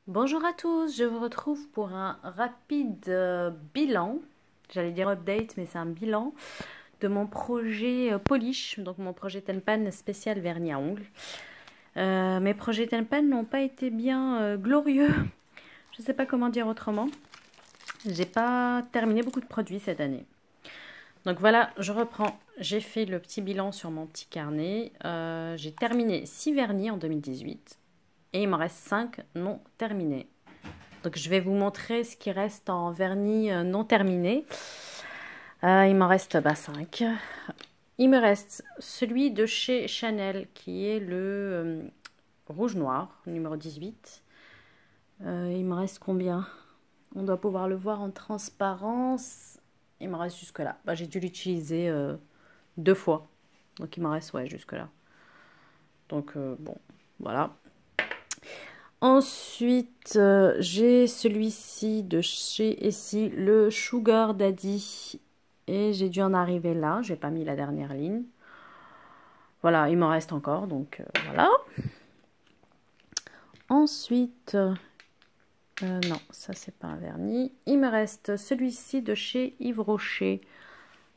Bonjour à tous, je vous retrouve pour un rapide bilan, j'allais dire update, mais c'est un bilan de mon projet Polish, donc mon projet Tenpan spécial vernis à ongles. Mes projets Tenpan n'ont pas été bien glorieux, je ne sais pas comment dire autrement. J'ai pas terminé beaucoup de produits cette année. Donc voilà, je reprends. J'ai fait le petit bilan sur mon petit carnet. J'ai terminé 6 vernis en 2018 et il m'en reste 5 non terminés. Donc je vais vous montrer ce qui reste en vernis non terminé. Il m'en reste 5. Il me reste celui de chez Chanel qui est le rouge noir, numéro 18. Il me reste combien? On doit pouvoir le voir en transparence. Il me reste jusque là. J'ai dû l'utiliser 2 fois. Donc il m'en reste jusque là. Donc bon, voilà. Ensuite, j'ai celui-ci de chez Essie, le Sugar Daddy. Et j'ai dû en arriver là. J'ai pas mis la dernière ligne. Voilà, il m'en reste encore, donc voilà. Ensuite, non, ça c'est pas un vernis. Il me reste celui-ci de chez Yves Rocher.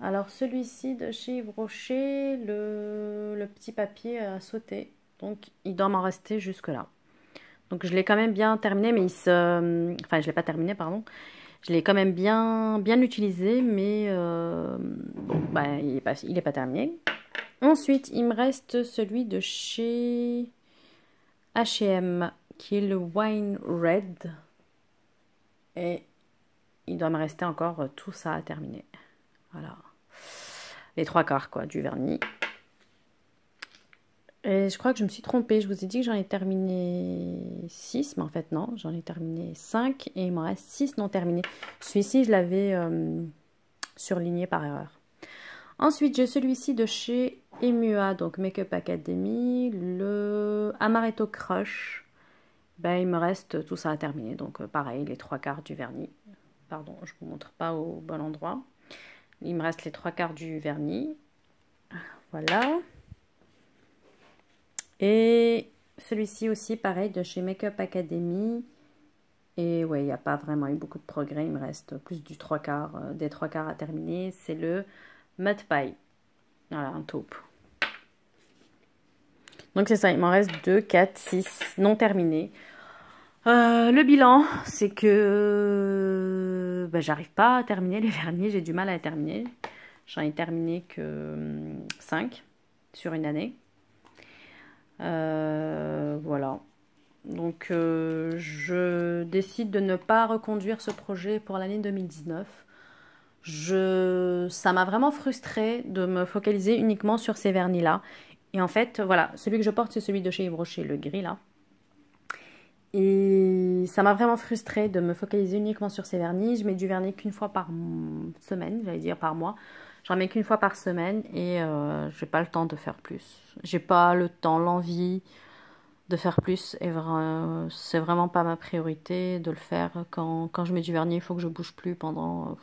Alors celui-ci de chez Yves Rocher, le petit papier a sauté. Donc il doit m'en rester jusque là. Donc je l'ai quand même bien terminé, mais enfin je l'ai pas terminé, pardon. Je l'ai quand même bien utilisé, mais bon, il est pas terminé. Ensuite, il me reste celui de chez H&M, qui est le Wine Red. Et il doit me rester encore tout ça à terminer. Voilà. Les 3/4 quoi, du vernis. Et je crois que je me suis trompée. Je vous ai dit que j'en ai terminé 6, mais en fait non, j'en ai terminé 5 et il m'en reste 6 non terminés. Celui-ci, je l'avais surligné par erreur. Ensuite, j'ai celui-ci de chez Emua, donc Makeup Academy, le Amaretto Crush. Il me reste tout ça à terminer, donc pareil, les 3/4 du vernis. Pardon, je ne vous montre pas au bon endroit. Il me reste les 3/4 du vernis. Voilà. Et celui-ci aussi, pareil, de chez Makeup Academy. Et ouais, il n'y a pas vraiment eu beaucoup de progrès. Il me reste plus du 3/4, des 3/4 à terminer. C'est le Mud Pie. Voilà, un taupe. Donc c'est ça, il m'en reste 2, 4, 6 non terminés. Le bilan, c'est que j'arrive pas à terminer les vernis. J'ai du mal à les terminer. J'en ai terminé que 5 sur une année. Voilà. Donc je décide de ne pas reconduire ce projet pour l'année 2019. Ça m'a vraiment frustrée de me focaliser uniquement sur ces vernis-là. Et en fait, voilà, celui que je porte, c'est celui de chez Yves Rocher, le gris là. Et ça m'a vraiment frustrée de me focaliser uniquement sur ces vernis. Je mets du vernis qu'une fois par semaine, j'allais dire par mois. J'en mets qu'une fois par semaine et j'ai pas le temps de faire plus. J'ai pas le temps, l'envie de faire plus. Et c'est vraiment pas ma priorité de le faire. Quand je mets du vernis, il faut que je bouge plus pendant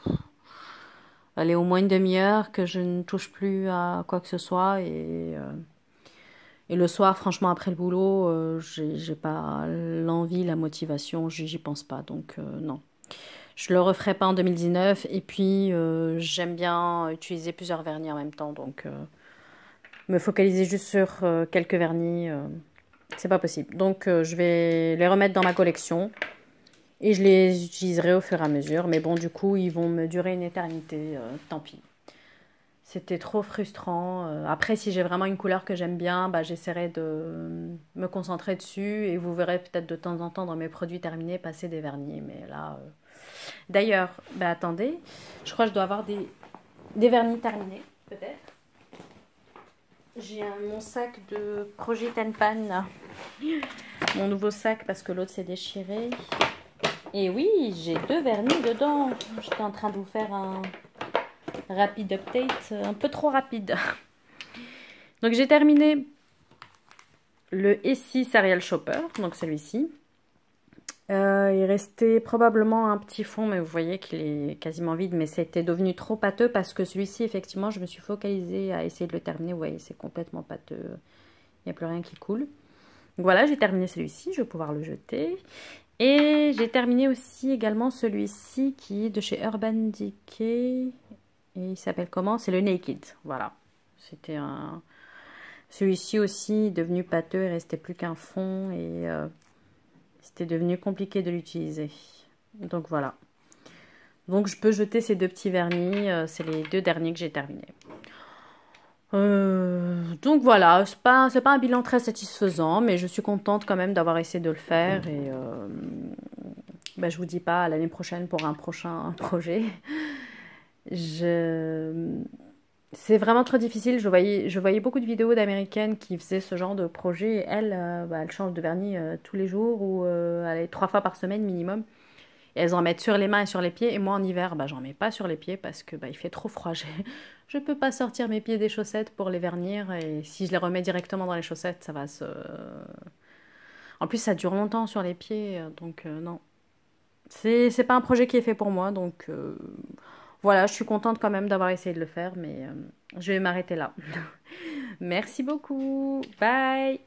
allez, au moins une demi-heure, que je ne touche plus à quoi que ce soit. Et le soir, franchement, après le boulot, j'ai pas l'envie, la motivation, j'y pense pas. Donc non. Je le referai pas en 2019. Et puis, j'aime bien utiliser plusieurs vernis en même temps. Donc, me focaliser juste sur quelques vernis, c'est pas possible. Donc, je vais les remettre dans ma collection. Et je les utiliserai au fur et à mesure. Mais bon, du coup, ils vont me durer une éternité. Tant pis. C'était trop frustrant. Après, si j'ai vraiment une couleur que j'aime bien, j'essaierai de me concentrer dessus. Et vous verrez peut-être de temps en temps dans mes produits terminés passer des vernis. Mais là... D'ailleurs, attendez. Je crois que je dois avoir des vernis terminés, peut-être. J'ai mon sac de projet Tenpan. Mon nouveau sac parce que l'autre s'est déchiré. Et oui, j'ai 2 vernis dedans. J'étais en train de vous faire un rapide update, un peu trop rapide. Donc j'ai terminé le Essie Serial Shopper, donc celui-ci. Il restait probablement un petit fond, mais vous voyez qu'il est quasiment vide, mais c'était devenu trop pâteux parce que celui-ci, effectivement, je me suis focalisée à essayer de le terminer. Vous voyez, c'est complètement pâteux. Il n'y a plus rien qui coule. Donc voilà, j'ai terminé celui-ci, je vais pouvoir le jeter. Et j'ai terminé aussi également celui-ci qui est de chez Urban Decay. Et il s'appelle comment? C'est le Naked. Voilà. C'était un... Celui-ci aussi, devenu pâteux, il restait plus qu'un fond et c'était devenu compliqué de l'utiliser. Donc voilà. Donc je peux jeter ces deux petits vernis. C'est les deux derniers que j'ai terminés. Donc voilà, c'est pas un bilan très satisfaisant, mais je suis contente quand même d'avoir essayé de le faire. Et bah, je vous dis pas à l'année prochaine pour un prochain projet. C'est vraiment trop difficile. Je voyais beaucoup de vidéos d'américaines qui faisaient ce genre de projet. Et elles, bah, elles changent de vernis tous les jours ou allez, 3 fois par semaine minimum. Et elles en mettent sur les mains et sur les pieds. Et moi, en hiver, bah, j'en mets pas sur les pieds parce que bah, il fait trop froid. Je peux pas sortir mes pieds des chaussettes pour les vernir. Et si je les remets directement dans les chaussettes, ça va se... En plus, ça dure longtemps sur les pieds. Donc, non. C'est pas un projet qui est fait pour moi. Donc, voilà, je suis contente quand même d'avoir essayé de le faire. Mais je vais m'arrêter là. Merci beaucoup. Bye.